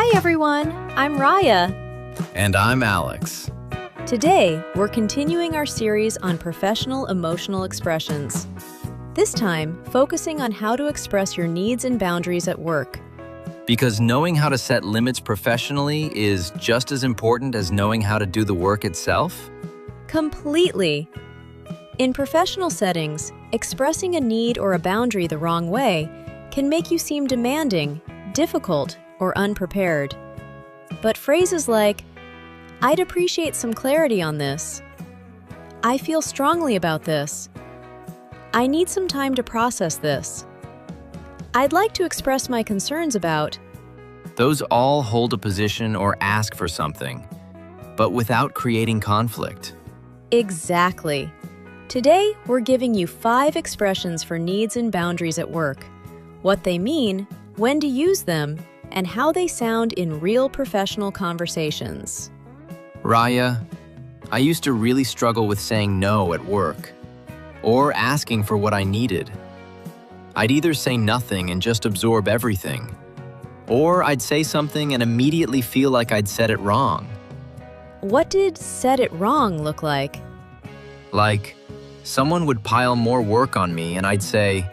Hi everyone, I'm Raya. And I'm Alex. Today, we're continuing our series on professional emotional expressions. This time, focusing on how to express your needs and boundaries at work. Because knowing how to set limits professionally is just as important as knowing how to do the work itself? Completely. In professional settings, expressing a need or a boundary the wrong way can make you seem demanding, difficult, or unprepared. But phrases like, "I'd appreciate some clarity on this," "I feel strongly about this," "I need some time to process this," "I'd like to express my concerns about," Those all hold a position or ask for something, but without creating conflict. Exactly. Today, we're giving you 5 expressions for needs and boundaries at work, what they mean, when to use them, and how they sound in real professional conversations. Raya, I used to really struggle with saying no at work, or asking for what I needed. I'd either say nothing and just absorb everything, or I'd say something and immediately feel like I'd said it wrong. What did "said it wrong" look like? Like, someone would pile more work on me and I'd say,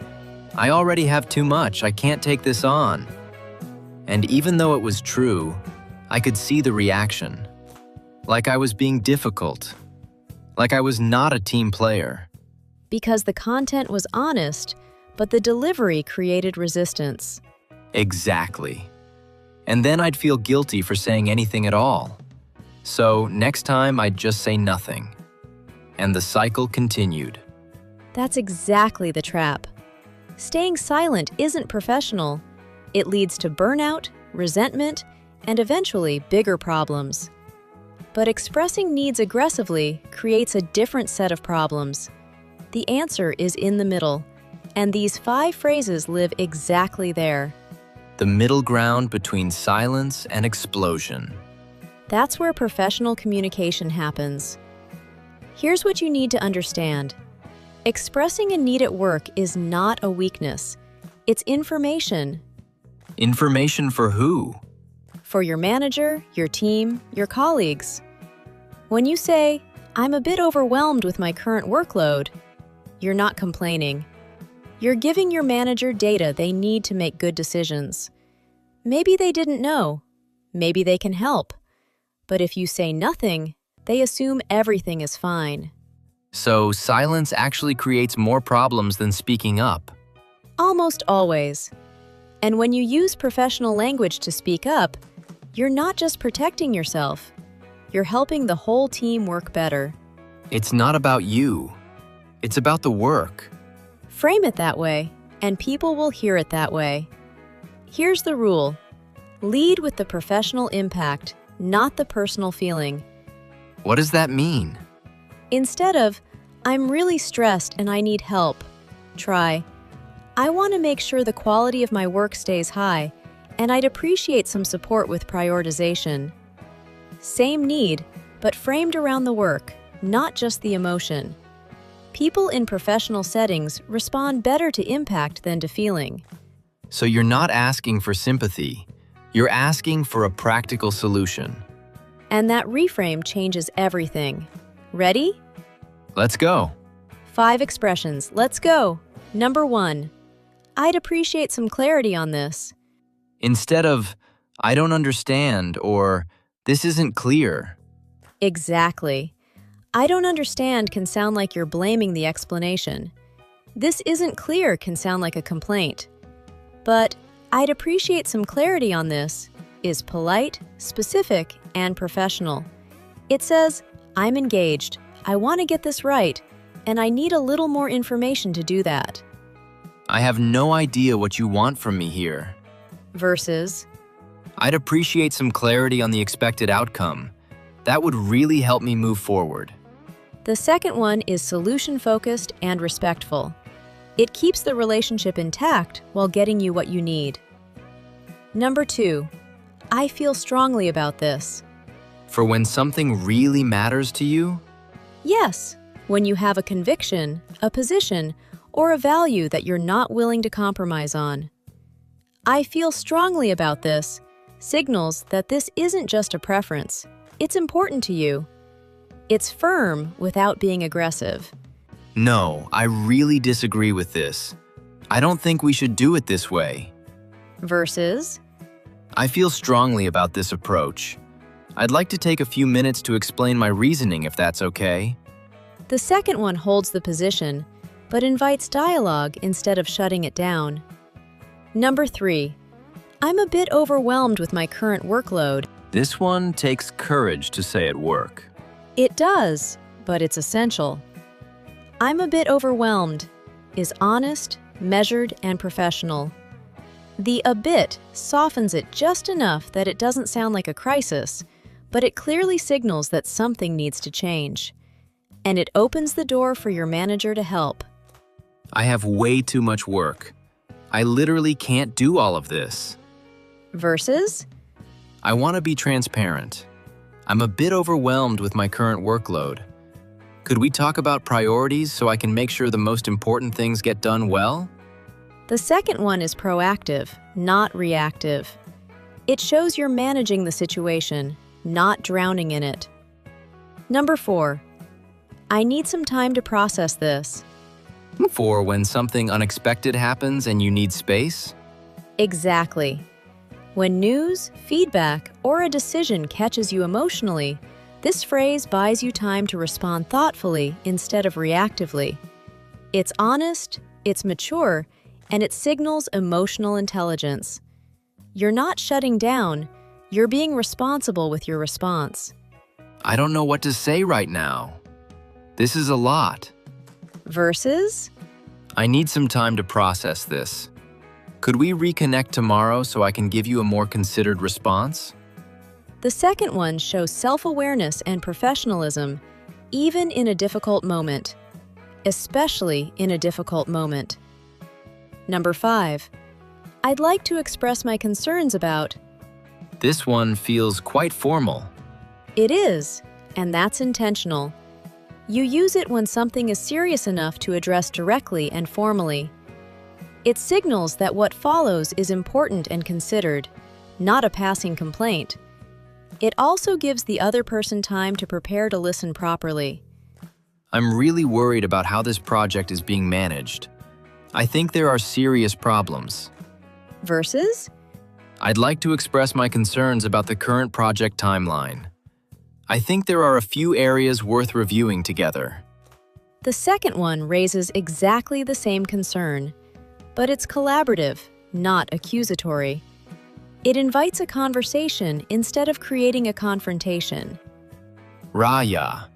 "I already have too much, I can't take this on." And even though it was true, I could see the reaction. Like I was being difficult. Like I was not a team player. Because the content was honest, but the delivery created resistance. Exactly. And then I'd feel guilty for saying anything at all. So next time I'd just say nothing. And the cycle continued. That's exactly the trap. Staying silent isn't professional. It leads to burnout, resentment, and eventually bigger problems. But expressing needs aggressively creates a different set of problems. The answer is in the middle, and these 5 phrases live exactly there. The middle ground between silence and explosion. That's where professional communication happens. Here's what you need to understand. Expressing a need at work is not a weakness. It's information. Information for who? For your manager, your team, your colleagues. When you say, "I'm a bit overwhelmed with my current workload," you're not complaining. You're giving your manager data they need to make good decisions. Maybe they didn't know. Maybe they can help. But if you say nothing, they assume everything is fine. So silence actually creates more problems than speaking up. Almost always. And when you use professional language to speak up, you're not just protecting yourself. You're helping the whole team work better. It's not about you. It's about the work. Frame it that way, and people will hear it that way. Here's the rule. Lead with the professional impact, not the personal feeling. What does that mean? Instead of, "I'm really stressed and I need help," try, "I want to make sure the quality of my work stays high, and I'd appreciate some support with prioritization." Same need, but framed around the work, not just the emotion. People in professional settings respond better to impact than to feeling. So you're not asking for sympathy. You're asking for a practical solution. And that reframe changes everything. Ready? Let's go. 5 expressions. Let's go. Number 1. I'd appreciate some clarity on this. Instead of, "I don't understand," or "this isn't clear." Exactly. "I don't understand" can sound like you're blaming the explanation. "This isn't clear" can sound like a complaint. But "I'd appreciate some clarity on this" is polite, specific, and professional. It says, "I'm engaged, I want to get this right, and I need a little more information to do that." "I have no idea what you want from me here." Versus, "I'd appreciate some clarity on the expected outcome. That would really help me move forward." the second one is solution-focused and respectful. It keeps the relationship intact while getting you what you need. Number 2, I feel strongly about this. For when something really matters to you? Yes, when you have a conviction, a position, or a value that you're not willing to compromise on. I feel strongly about this signals that this isn't just a preference, it's important to you. It's firm without being aggressive. No, I really disagree with this. I don't think we should do it this way. Versus, I feel strongly about this approach. I'd like to take a few minutes to explain my reasoning if that's okay. the second one holds the position, but invites dialogue instead of shutting it down. Number 3. I'm a bit overwhelmed with my current workload. This one takes courage to say at work. It does, but it's essential. I'm a bit overwhelmed is honest, measured, and professional. The "a bit" softens it just enough that it doesn't sound like a crisis, but it clearly signals that something needs to change. And it opens the door for your manager to help. I have way too much work. I literally can't do all of this. Versus, I want to be transparent. I'm a bit overwhelmed with my current workload. Could we talk about priorities so I can make sure the most important things get done well? the second one is proactive, not reactive. It shows you're managing the situation, not drowning in it. Number 4. I need some time to process this. For when something unexpected happens and you need space? Exactly. When news, feedback, or a decision catches you emotionally, this phrase buys you time to respond thoughtfully instead of reactively. It's honest, it's mature, and it signals emotional intelligence. You're not shutting down, you're being responsible with your response. I don't know what to say right now. This is a lot. Versus, I need some time to process this. Could we reconnect tomorrow so I can give you a more considered response? the second one shows self-awareness and professionalism, even in a difficult moment. Especially in a difficult moment. Number 5. I'd like to express my concerns about. This one feels quite formal. It is, and that's intentional. You use it when something is serious enough to address directly and formally. It signals that what follows is important and considered, not a passing complaint. It also gives the other person time to prepare to listen properly. I'm really worried about how this project is being managed. I think there are serious problems. Versus, I'd like to express my concerns about the current project timeline. I think there are a few areas worth reviewing together. the second one raises exactly the same concern, but it's collaborative, not accusatory. It invites a conversation instead of creating a confrontation. Raya,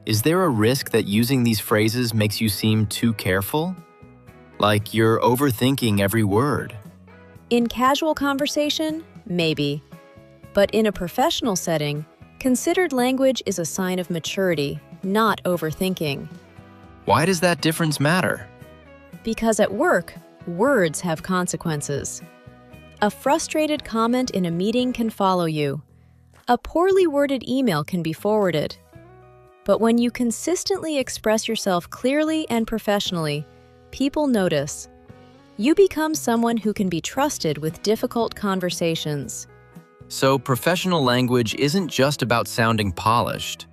is there a risk that using these phrases makes you seem too careful? Like you're overthinking every word? In casual conversation, maybe. But in a professional setting, considered language is a sign of maturity, not overthinking. Why does that difference matter? Because at work, words have consequences. A frustrated comment in a meeting can follow you. A poorly worded email can be forwarded. But when you consistently express yourself clearly and professionally, people notice. You become someone who can be trusted with difficult conversations. So professional language isn't just about sounding polished.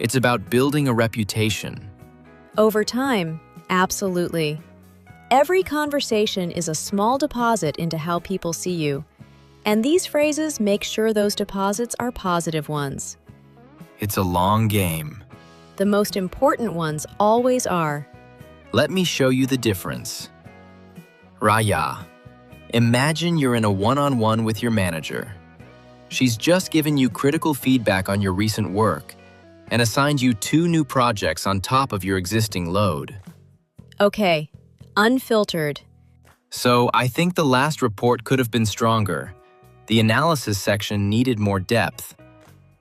It's about building a reputation. Over time, absolutely. Every conversation is a small deposit into how people see you, and these phrases make sure those deposits are positive ones. It's a long game. The most important ones always are. Let me show you the difference. Raya, imagine you're in a one-on-one with your manager. She's just given you critical feedback on your recent work and assigned you 2 new projects on top of your existing load. Okay, unfiltered. So I think the last report could have been stronger. The analysis section needed more depth.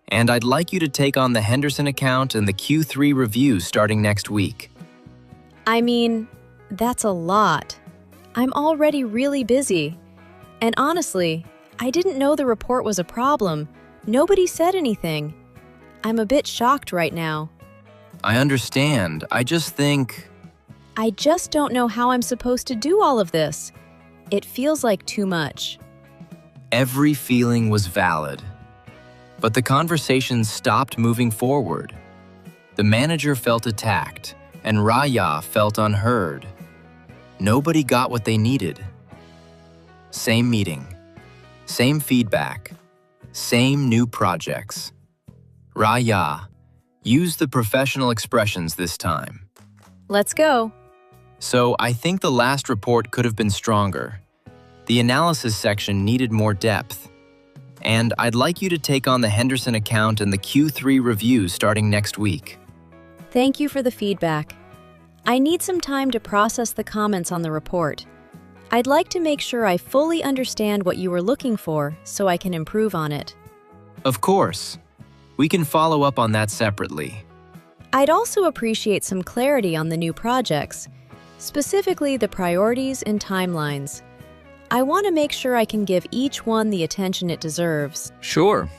And I'd like you to take on the Henderson account and the Q3 review starting next week. I mean, that's a lot. I'm already really busy. And honestly, I didn't know the report was a problem. Nobody said anything. I'm a bit shocked right now. I understand. I just don't know how I'm supposed to do all of this. It feels like too much. Every feeling was valid. But the conversation stopped moving forward. The manager felt attacked, and Raya felt unheard. Nobody got what they needed. Same meeting, same feedback, same new projects. Raya, use the professional expressions this time. Let's go. So I think the last report could have been stronger. The analysis section needed more depth. And I'd like you to take on the Henderson account and the Q3 review starting next week. Thank you for the feedback. I need some time to process the comments on the report. I'd like to make sure I fully understand what you were looking for so I can improve on it. Of course. We can follow up on that separately. I'd also appreciate some clarity on the new projects, specifically the priorities and timelines. I want to make sure I can give each one the attention it deserves. Sure.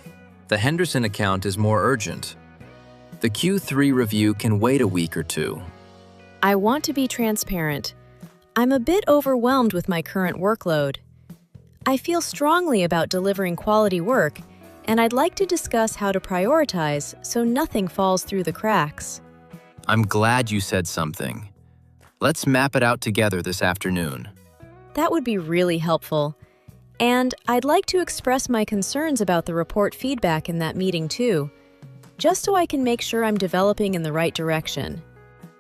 The Henderson account is more urgent. The Q3 review can wait a week or two. I want to be transparent. I'm a bit overwhelmed with my current workload. I feel strongly about delivering quality work, and I'd like to discuss how to prioritize so nothing falls through the cracks. I'm glad you said something. Let's map it out together this afternoon. That would be really helpful. And I'd like to express my concerns about the report feedback in that meeting too, just so I can make sure I'm developing in the right direction.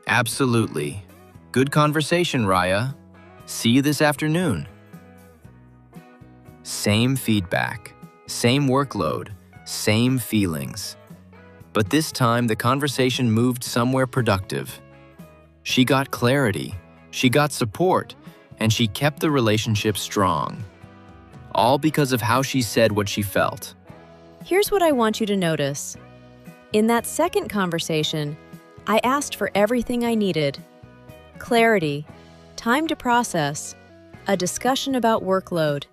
Absolutely. Good conversation, Raya. See you this afternoon. Same feedback, same workload, same feelings. But this time, the conversation moved somewhere productive. She got clarity, she got support, and she kept the relationship strong. All because of how she said what she felt. Here's what I want you to notice. In that second conversation, I asked for everything I needed. Clarity, time to process, a discussion about workload,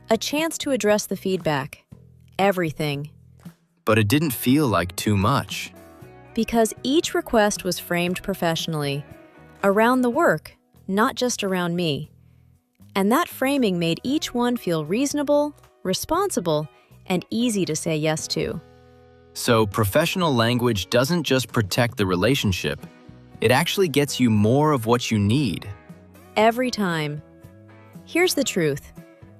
a chance to address the feedback. Everything. But it didn't feel like too much. Because each request was framed professionally, around the work, not just around me. And that framing made each one feel reasonable, responsible, and easy to say yes to. So professional language doesn't just protect the relationship, it actually gets you more of what you need. Every time. Here's the truth.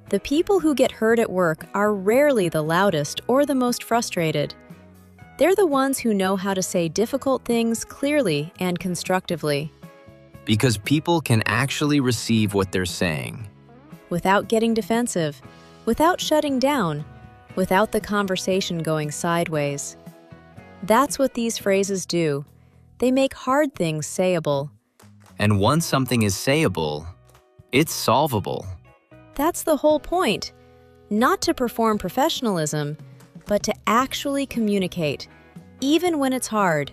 The people who get hurt at work are rarely the loudest or the most frustrated. They're the ones who know how to say difficult things clearly and constructively. Because people can actually receive what they're saying. Without getting defensive, without shutting down, without the conversation going sideways. That's what these phrases do. They make hard things sayable. And once something is sayable, it's solvable. That's the whole point. Not to perform professionalism, but to actually communicate, even when it's hard,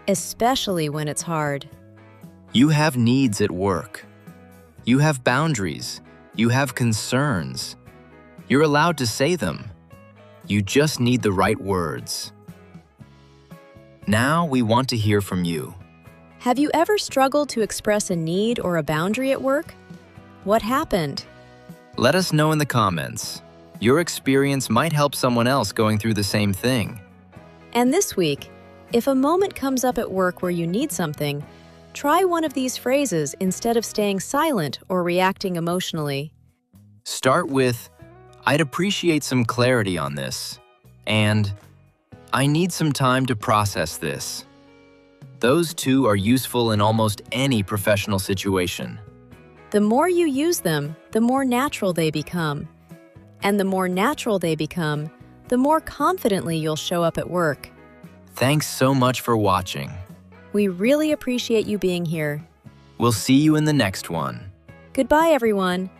especially when it's hard. You have needs at work. You have boundaries. You have concerns. You're allowed to say them. You just need the right words. Now we want to hear from you. Have you ever struggled to express a need or a boundary at work? What happened? Let us know in the comments. Your experience might help someone else going through the same thing. And this week, if a moment comes up at work where you need something, try one of these phrases instead of staying silent or reacting emotionally. Start with, I'd appreciate some clarity on this, and I need some time to process this. Those two are useful in almost any professional situation. The more you use them, the more natural they become. And the more natural they become, the more confidently you'll show up at work. Thanks so much for watching. We really appreciate you being here. We'll see you in the next one. Goodbye, everyone.